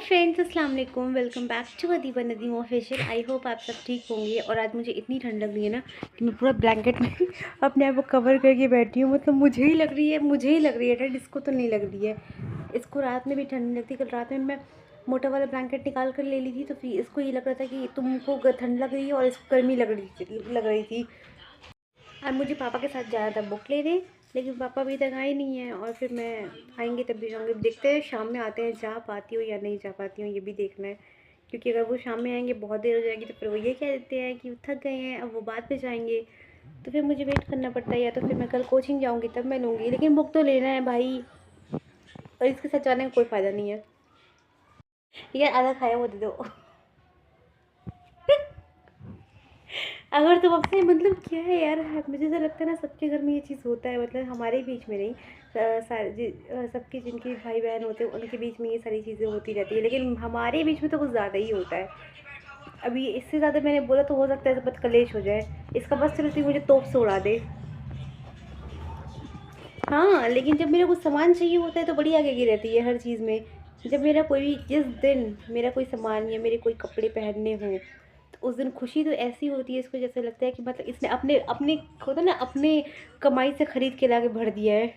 Friends, अस्सलाम वालेकुम। Welcome back to Adiba Nadeem official. I hope आप सब ठीक होंगे। और आज मुझे इतनी ठंड लग रही है ना कि मैं पूरा ब्लैंकेट में अपने आप को कवर करके बैठी हूँ। मतलब मुझे ही लग रही है ठंड, इसको तो नहीं लग रही है। इसको रात में भी ठंड नहीं लगती। कल रात में मैं मोटा वाला ब्लैंकेट निकाल कर ले ली थी, तो फिर इसको ये लग रहा था कि तुमको ठंड लग रही है और इसको गर्मी लग रही थी। अब मुझे पापा के साथ जाना था बुक लेने, लेकिन पापा अभी तक आए नहीं हैं। और फिर मैं आएंगे तब भी जाऊँगी। देखते हैं शाम में आते हैं, जा पाती हूँ या नहीं जा पाती हूँ, ये भी देखना है। क्योंकि अगर वो शाम में आएंगे बहुत देर हो जाएगी, तो फिर वो ये कह देते हैं कि थक गए हैं, अब वो बाद में जाएंगे। तो फिर मुझे वेट करना पड़ता है, या तो फिर मैं कल कोचिंग जाऊँगी तब मैं लूँगी। लेकिन बुक तो लेना है भाई, और इसके साथ जाने का कोई फ़ायदा नहीं है। यार आधा खाया वो दे दो। अगर तुम अपने मतलब क्या है यार, मुझे ऐसा लगता है ना सबके घर में ये चीज़ होता है। मतलब हमारे बीच में नहीं, सबके जिनके भाई बहन होते हैं उनके बीच में ये सारी चीज़ें होती रहती है, लेकिन हमारे बीच में तो कुछ ज़्यादा ही होता है। अभी इससे ज़्यादा मैंने बोला तो हो सकता है बस कलेश हो जाए। इसका बस चलती मुझे तोप से उड़ा दे। हाँ, लेकिन जब मेरा कुछ सामान चाहिए होता है तो बड़ी आगे की रहती है हर चीज़ में। जब मेरा कोई जिस दिन मेरा कोई सामान या मेरे कोई कपड़े पहनने हों, तो उस दिन खुशी तो ऐसी होती है, इसको जैसे लगता है कि मतलब इसने अपने अपने होता है ना, अपने कमाई से खरीद के लाके भर दिया है।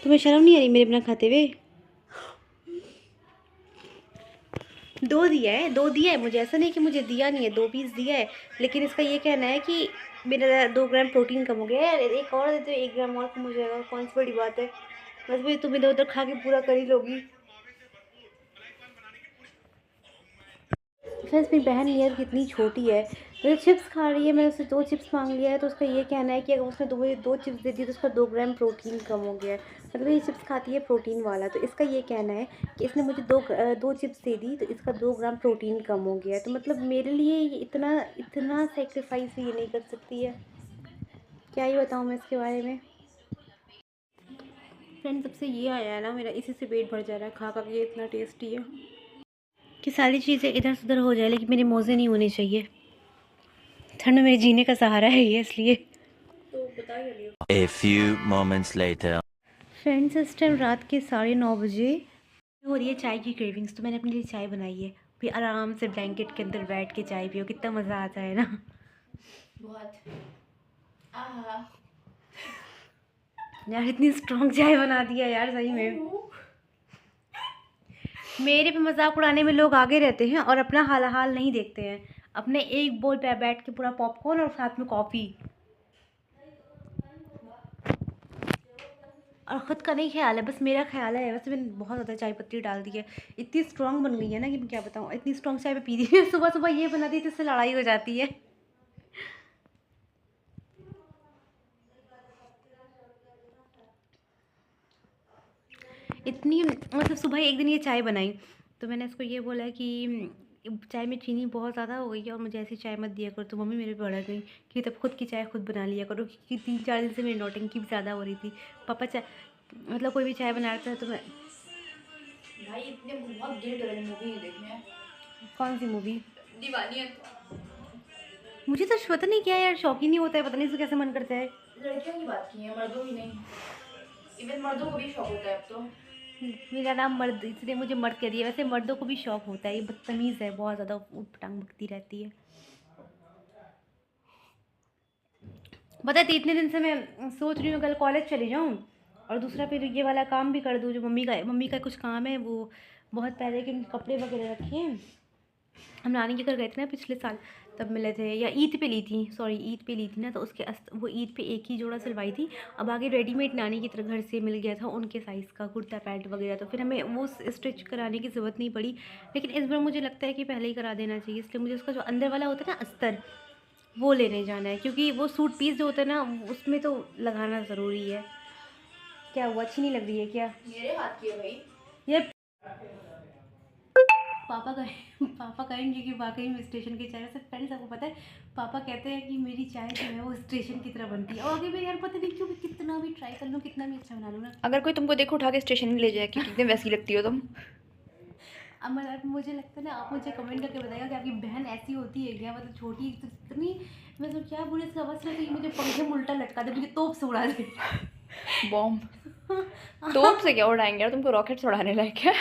तुम्हें शर्म नहीं आ रही मेरे बिना खाते हुए? दो दिया है मुझे, ऐसा नहीं कि मुझे दिया नहीं है, 2 पीस दिया है। लेकिन इसका ये कहना है कि मेरा 2 ग्राम प्रोटीन कम हो गया है। यार एक और दे दो, 1 ग्राम और कम हो जाएगा, कौन सी बड़ी बात है। बस भाई तुम इधर उधर खा के पूरा कर ही लोगी। फ्रेंड्स, मेरी बहन यार कितनी छोटी है, तो चिप्स खा रही है। मैंने उससे 2 चिप्स मांग लिया है, तो उसका ये कहना है कि अगर उसने दो चिप्स दे दी तो उसका 2 ग्राम प्रोटीन कम हो गया है। मतलब ये चिप्स खाती है प्रोटीन वाला, तो इसका ये कहना है कि इसने मुझे दो चिप्स दे दी तो इसका 2 ग्राम प्रोटीन कम हो गया है। तो मतलब मेरे लिए ये इतना इतना सेक्रीफाइस ये नहीं कर सकती है। क्या ही बताऊँ मैं इसके बारे में। फ्रेंड्स, सबसे ये आया है ना मेरा, इसी से पेट भर जा रहा है खा खा के। इतना टेस्टी है कि सारी चीज़ें इधर से उधर हो जाए, लेकिन मेरे मोज़े नहीं होने चाहिए। ठंड में मेरे जीने का सहारा है ये, इसलिए। तो बताइए। A few moments later. Friends, इस टाइम रात के 9:30 बजे हो रही है चाय की क्रेविंग्स, तो मैंने अपने लिए चाय बनाई है। फिर आराम से ब्लैंकेट के अंदर बैठ के चाय पियो, कितना मज़ा आता है ना। बहुत। यार इतनी स्ट्रॉन्ग चाय बना दिया यार, सही में। मेरे पे मजाक उड़ाने में लोग आगे रहते हैं और अपना हाल हाल नहीं देखते हैं। अपने एक बोल पे बैठ के पूरा पॉपकॉर्न और साथ में कॉफ़ी, और ख़ुद का नहीं ख्याल है, बस मेरा ख्याल है। वैसे मैंने बहुत ज़्यादा चाय पत्ती डाल दी है, इतनी स्ट्रॉन्ग बन गई है ना कि मैं क्या बताऊँ। इतनी स्ट्रॉन्ग चाय मैं पी दी है। सुबह सुबह ये बना दी तो इससे लड़ाई हो जाती है। इतनी मतलब सुबह एक दिन ये चाय बनाई, तो मैंने इसको ये बोला कि चाय में चीनी बहुत ज़्यादा हो गई है और मुझे ऐसी चाय मत दिया करो। तो मम्मी मेरे पे भड़क गई कि तब खुद की चाय खुद बना लिया करो, क्योंकि 3-4 दिन से मेरी नौटंकी भी ज़्यादा हो रही थी। पापा चाय मतलब कोई भी चाय बना रहा था तो मैं भाई इतने बहुत गिल्ट वाली मूवी है देखने। कौन सी मूवी? दीवानी है। मुझे तो पता नहीं क्या यार, शौक ही नहीं होता है, पता नहीं इसको कैसे मन करता है। लड़कियों की बात की है, मर्दों की नहीं। इवन मर्दों को भी शौक होता है अब तो। मेरा नाम मर्द, इसलिए मुझे मर्द कह दिया। वैसे मर्दों को भी शौक होता है, ये बदतमीज़ है, बहुत ज़्यादा उटपटांग बकती रहती है। पता है, इतने दिन से मैं सोच रही हूँ कल कॉलेज चली जाऊँ, और दूसरा फिर ये वाला काम भी कर दूँ जो मम्मी का कुछ काम है। वो बहुत पहले के कपड़े वगैरह रखे हैं। हम नानी के घर गए थे ना पिछले साल, तब मिले थे, या ईद पे ली थी, सॉरी ईद पे ली थी ना, तो उसके वो ईद पे एक ही जोड़ा सिलवाई थी। अब आगे रेडीमेड नानी की तरह घर से मिल गया था उनके साइज़ का कुर्ता पैंट वगैरह, तो फिर हमें वो स्टिच कराने की ज़रूरत नहीं पड़ी। लेकिन इस बार मुझे लगता है कि पहले ही करा देना चाहिए, इसलिए मुझे उसका जो अंदर वाला होता है ना अस्तर, वो लेने जाना है। क्योंकि वो सूट पीस जो होता है ना, उसमें तो लगाना ज़रूरी है। क्या हुआ, अच्छी नहीं लग रही है क्या? मेरे हाथ की है भाई। ये पापा कहेंगे कि वाकई में स्टेशन की चाय। वैसे फ्रेंड्स, आपको पता है पापा कहते हैं कि मेरी चाय जो है वो स्टेशन की तरह बनती है। और आगे भी यार पता नहीं क्यों, कितना भी ट्राई कर लूँ, कितना भी अच्छा बना लूँ ना, अगर कोई तुमको देखो उठा के स्टेशन में ले जाए कि कितने वैसी लगती हो तुम। अब मतलब मुझे लगता है ना, आप मुझे कमेंट करके बताइएगा कि आपकी बहन ऐसी होती है क्या, मतलब छोटी तो इतनी, मतलब क्या बुरे से अवस्था है कि मुझे पंखे में उल्टा लटका दे, मुझे तोप से उड़ा दे। बॉम्ब। तोप से क्या उड़ाएंगे यार, तुमको रॉकेट उड़ाने लायक है।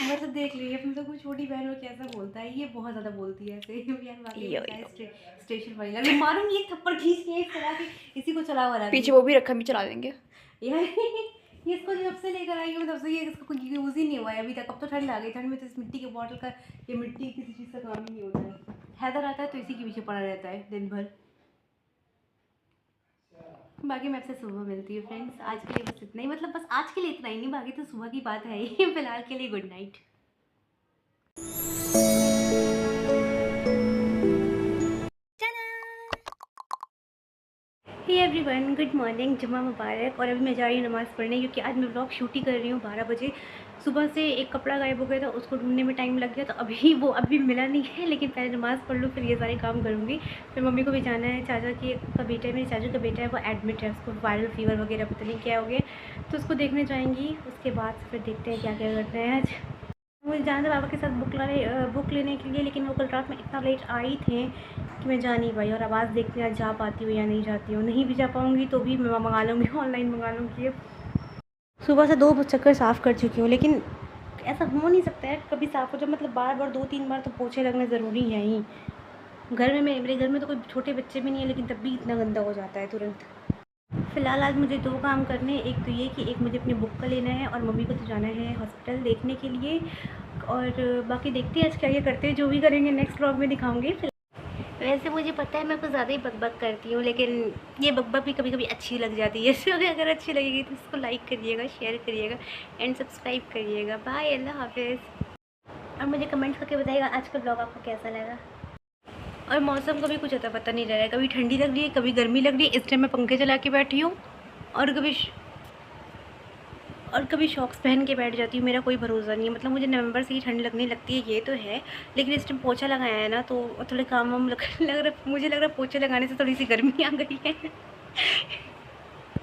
मतलब देख लीजिए अपनी तो कोई छोटी बहन को कैसा बोलता है, ये बहुत ज़्यादा बोलती है ऐसे। यार वाकई यो, में स्टेशन वाली लग रही, मारूंगी एक थप्पड़ खींच के एक चला के इसी को चला वाला पीछे वो भी रखा, भी चला देंगे यार। ये इसको जब से लेकर आई हूँ तब से ये इसको कोई यूज़ ही नहीं हुआ है अभी तक। अब तो ठंड आ गई, ठंड में तो इस मिट्टी के बॉटल का, ये मिट्टी किसी चीज़ का काम ही नहीं होता है। हैदर आता है तो इसी के पीछे पड़ा रहता है दिन भर। बाकी मैं आपसे सुबह मिलती हूँ फ्रेंड्स। आज के लिए बस इतना ही, मतलब बस आज के लिए इतना ही नहीं, बाकी तो सुबह की बात है ही। फिलहाल के लिए good night. Hey everyone, good morning, जुम्मा मुबारक। और अभी मैं जा रही हूँ नमाज़ पढ़ने, क्योंकि आज मैं ब्लॉग शूट ही कर रही हूँ 12 बजे। सुबह से एक कपड़ा गायब हो गया था, उसको ढूंढने में टाइम लग गया, तो अभी मिला नहीं है। लेकिन पहले नमाज़ पढ़ लूँ, फिर ये सारे काम करूँगी। फिर मम्मी को भी जाना है, चाचा का बेटा है, मेरे चाचू का बेटा है, वो एडमिट है, उसको वायरल फीवर वगैरह पता नहीं क्या हो गया, तो उसको देखने जाएंगी। उसके बाद फिर देखते हैं क्या क्या करते हैं। आज मुझे जाना था बाबा के साथ बुक लेने के लिए, लेकिन वो कल रात में इतना लेट आई थे कि मैं जा नहीं पाई। और आवाज़ देखते हैं जा पाती हूँ या नहीं जाती हूँ। नहीं भी जा पाऊँगी तो भी मैं मंगा लूँगी, ऑनलाइन मंगा लूँगी। सुबह से 2 चक्कर साफ़ कर चुकी हूँ, लेकिन ऐसा हो नहीं सकता है कभी साफ़ हो जाए, मतलब बार बार 2-3 बार तो पोछे लगने ज़रूरी है ही। घर में मेरे घर में तो कोई छोटे बच्चे भी नहीं है, लेकिन तब भी इतना गंदा हो जाता है तुरंत। फ़िलहाल आज मुझे 2 काम करने हैं। एक तो ये कि एक मुझे अपनी बुक का लेना है, और मम्मी को तो जाना है हॉस्पिटल देखने के लिए। और बाकी देखते हैं आज क्या क्या करते हैं, जो भी करेंगे नेक्स्ट व्लॉग में दिखाऊंगी। वैसे मुझे पता है मैं कुछ ज़्यादा ही बकबक करती हूँ, लेकिन ये बकबक भी कभी कभी अच्छी लग जाती है। इसलिए अगर अच्छी लगेगी तो इसको लाइक करिएगा, शेयर करिएगा एंड सब्सक्राइब करिएगा। बाय, अल्लाह हाफिज़। और मुझे कमेंट करके बताइएगा आज का ब्लॉग आपको कैसा लगा। और मौसम का भी कुछ अता पता नहीं रह रहा है, कभी ठंडी लग रही है, कभी गर्मी लग रही है। इस टाइम मैं पंखे चला के बैठी हूँ, और कभी शॉक्स पहन के बैठ जाती हूँ। मेरा कोई भरोसा नहीं है, मतलब मुझे नवंबर से ही ठंड लगने लगती है, ये तो है। लेकिन इस टाइम पोछा लगाया है ना, तो थोड़े काम वाम लग रहा, मुझे लग रहा है पोछे लगाने से थोड़ी सी गर्मी आ गई है।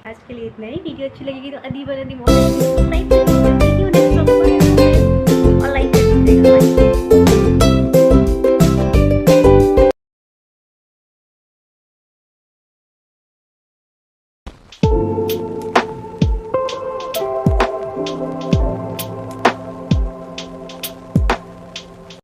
आज के लिए इतना ही। वीडियो अच्छी लगेगी तो अदीब अदीब और लाइक कर दीजिएगा।